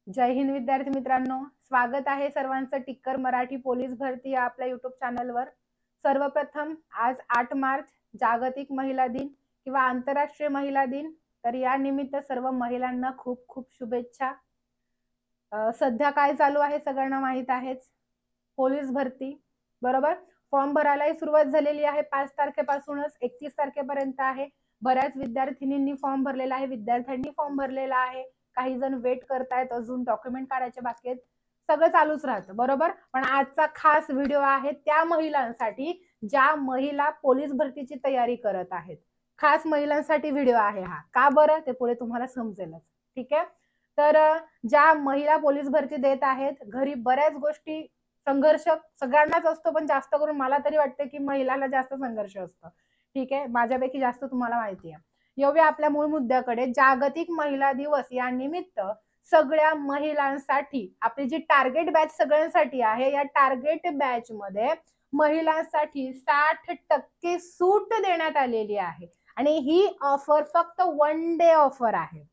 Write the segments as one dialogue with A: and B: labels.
A: जय हिंद विद्यार्थी मित्रांनो, स्वागत आहे सर्वांचं टिक्कर मराठी पोलीस भरती या आपल्या युट्यूब चॅनलवर। सर्वप्रथम आज 8 मार्च जागतिक महिला दिन किंवा आंतरराष्ट्रीय महिला दिन, तर या निमित्त सर्व महिलांना खूप खूप शुभेच्छा। सध्या काय चालू आहे सगळ्यांना माहित आहेच, पोलीस भरती बरोबर। फॉर्म भरायला सुरुवात झालेली आहे 5 तारखेपासूनच 31 तारखेपर्यंत आहे। बऱ्याच विद्यार्थिनींनी फॉर्म भरलेला आहे, विद्यार्थ्यांनी फॉर्म भरलेला आहे, काही जण वेट करतायत, अजून डॉक्युमेंट काढायचे बाकी आहेत, सगळं चालूच राहतं बरोबर। पण आजचा खास व्हिडिओ आहे त्या महिलांसाठी ज्या महिला पोलीस भरतीची तयारी करत आहेत। खास महिलांसाठी व्हिडिओ आहे हा, का बरं ते पुढे तुम्हाला समजेलच, ठीक आहे। तर ज्या महिला पोलीस भरती देत आहेत, घरी बऱ्याच गोष्टी संघर्ष सगळ्यांनाच असतो, पण जास्त करून मला तरी वाटतं की महिलांना जास्त संघर्ष असतो, ठीक आहे। माझ्यापैकी जास्त तुम्हाला माहिती आहे। येऊया आपल्या मूळ मुद्द्याकडे। जागतिक महिला दिवस या निमित्त सगळ्या महिलांसाठी आपली जी टार्गेट बॅच सगळ्यांसाठी आहे, या टार्गेट बॅच मध्ये महिलांसाठी 60% सूट देण्यात आलेली आहे आणि ही ऑफर फक्त 1 डे ऑफर आहे,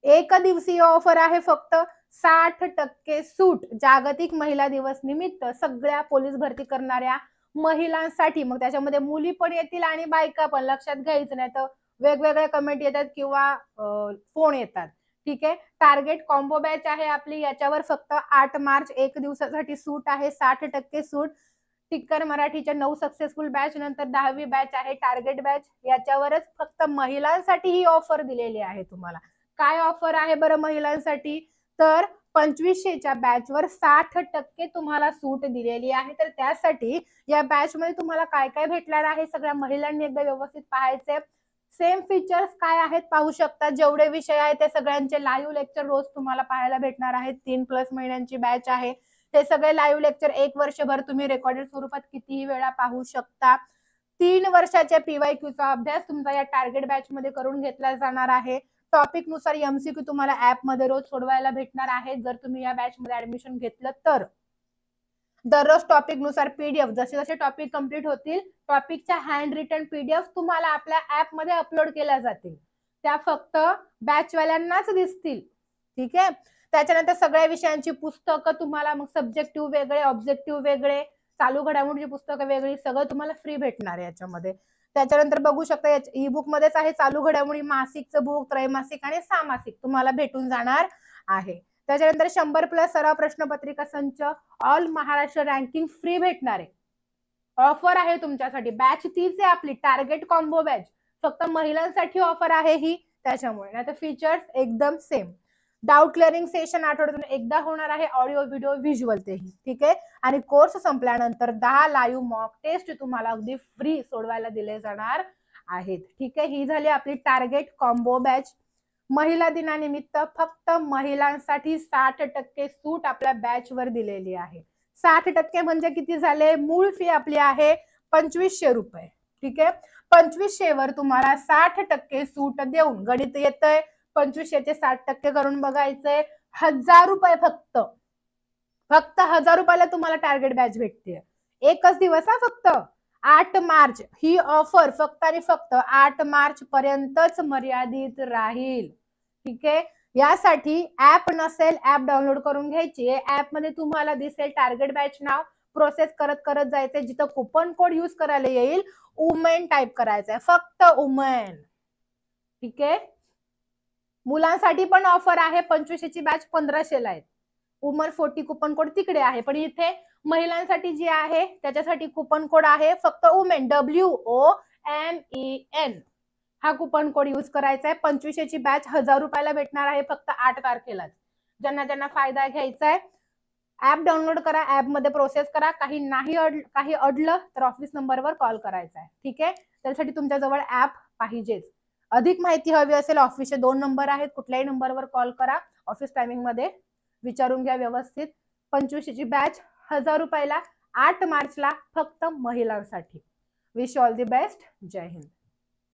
A: एक दिवसीय ऑफर आहे। फक्त 60% सूट जागतिक महिला दिवस निमित्त सगळ्या पोलीस भरती करणाऱ्या महिलांसाठी। मग त्याच्यामध्ये मुली पण येतील आणि बायका पण, लक्षात घ्यायचं नाही तर वेगवेगळ्या कमेंट येतात किंवा फोन येतात, ठीक आहे। टार्गेट कॉम्बो बॅच आहे आपली, याच्यावर फक्त 8 मार्च एक दिवसासाठी सूट आहे, 60% सूट। टिक्कर मराठीच्या 9 सक्सेसफुल बॅच नंतर 10वी बॅच आहे टार्गेट बॅच, याच्यावरच फक्त महिलांसाठी ही ऑफर दिलेली आहे तुम्हाला। काय ऑफर आहे बरं महिलांसाठी, तर 2500च्या बॅचवर 60% तुम्हाला सूट दिलेली आहे। तर त्यासाठी या बॅच मध्ये तुम्हाला काय काय भेटणार आहे सगळ्या महिलांनी एकदा व्यवस्थित पाहायचे। सेम फीचर्स काय आहेत पाहू शकता, जेवढे विषय आहेत ते सगळ्यांचे लाईव्ह लेक्चर रोज तुम्हाला पाहायला भेटणार आहेत। 3+ महिन्यांची बॅच आहे, ते सगळे लाईव्ह लेक्चर 1 वर्षभर तुम्ही रेकॉर्डेड स्वरूपात कितीही वेळा पाहू शकता। 3 वर्षाच्या PYQचा अभ्यास तुमचा या टार्गेट बॅच मध्ये करून घेतला जाणार आहे। टॉपिक नुसार MCQ तुम्हाला ऍप मध्ये रोज सोडवायला भेटणार आहे जर तुम्ही या बॅच मध्ये ऍडमिशन घेतलं तर। दररोज टॉपिक नुसार PDF, जसे जसे टॉपिक कंप्लीट होतील टॉपिकच्या हँड रिटन PDF तुम्हाला आपल्या ऍप मध्ये अपलोड केल्या जातील, त्या फक्त बॅच वाल्यांनाच दिसतील, ठीक आहे। त्याच्यानंतर सगळ्या विषयांची पुस्तकं तुम्हाला, मग सब्जेक्टिव्ह वेगळे, ऑब्जेक्टिव्ह वेगळे, चालू घडामोडीची पुस्तकं वेगळी, सगळं तुम्हाला फ्री भेटणार आहे याच्यामध्ये। त्याच्यानंतर बघू शकता ई बुक मध्येच आहे चालू घडामोडी, मासिकचं बुक, त्रैमासिक आणि सामासिक तुम्हाला भेटून जाणार आहे। त्याच्यानंतर 100+ सराव प्रश्नपत्रिका संच, ऑल महाराष्ट्र रँकिंग फ्री भेटणार आहे। ऑफर आहे तुमच्यासाठी, बॅच तीच आहे आपली टार्गेट कॉम्बो बॅच, फक्त महिलांसाठी ऑफर आहे ही, त्याच्यामुळे नाही तर फीचर्स एकदम सेम। डाऊट क्लिअरिंग सेशन आठवड्यातून एकदा होणार आहे, ऑडिओ व्हिडिओ व्हिज्युअल तेही, ठीक आहे। आणि कोर्स संपल्यानंतर 10 लाईव्ह मॉक टेस्ट तुम्हाला अगदी फ्री सोडवायला दिले जाणार आहेत, ठीक आहे। ही झाली आपली टार्गेट कॉम्बो बॅच। महिला दिनानिमित्त फक्त महिलांसाठी 60% सूट आपल्या बॅच वर दिलेली आहे। 60% म्हणजे किती झाले, मूळ फी आपली आहे 2500 रुपये, ठीक आहे। 2500 वर तुम्हाला 60% सूट देऊन, गणित येतंय 2500चे 60% करून बघायचंय, 1000 रुपये फक्त 1000 रुपयाला तुम्हाला टार्गेट बॅच भेटते, एकच दिवस हा फक्त 8 मार्च। ही ऑफर फक्त आणि फक्त 8 मार्च पर्यंतच मर्यादित राहील, ठीक आहे। यासाठी ऍप नसेल, ऍप डाउनलोड करून घ्यायची, ऍप मध्ये तुम्हाला दिसेल टार्गेट बॅच नाव, प्रोसेस करत करत जायचंय, जिथं कुपन कोड यूज करायला येईल वुमेन टाइप करायचंय, फक्त वुमेन, ठीक आहे। मुलांसाठी पण ऑफर आहे, 2500ची बॅच 1500ला आहे, वुमन 40 कुपन कोड तिकडे आहे, पण इथे महिलांसाठी जी आहे त्याच्यासाठी कुपन कोड आहे फक्त वुमेन, WOMEN, हा कुपन कोड यूज करायचा आहे। 2500ची बॅच 1000 रुपयाला भेटणार आहे फक्त 8 तारखेलाच। ज्यांना ज्यांना फायदा घ्यायचा आहे ऍप डाउनलोड करा, ऍप मध्ये प्रोसेस करा, काही अडलं तर ऑफिस नंबरवर कॉल करायचा आहे, ठीक आहे। त्यासाठी तुमच्या जवळ ऍप पाहिजेच। अधिक माहिती हवी असेल, ऑफिसचे 2 नंबर आहेत, कुठल्याही नंबरवर कॉल करा, ऑफिस टायमिंग मध्ये विचारून घ्या व्यवस्थित। 2500ची बॅच 1000 रुपयाला 8 मार्चला फक्त महिलांसाठी। विश ऑल दी बेस्ट, जय हिंद।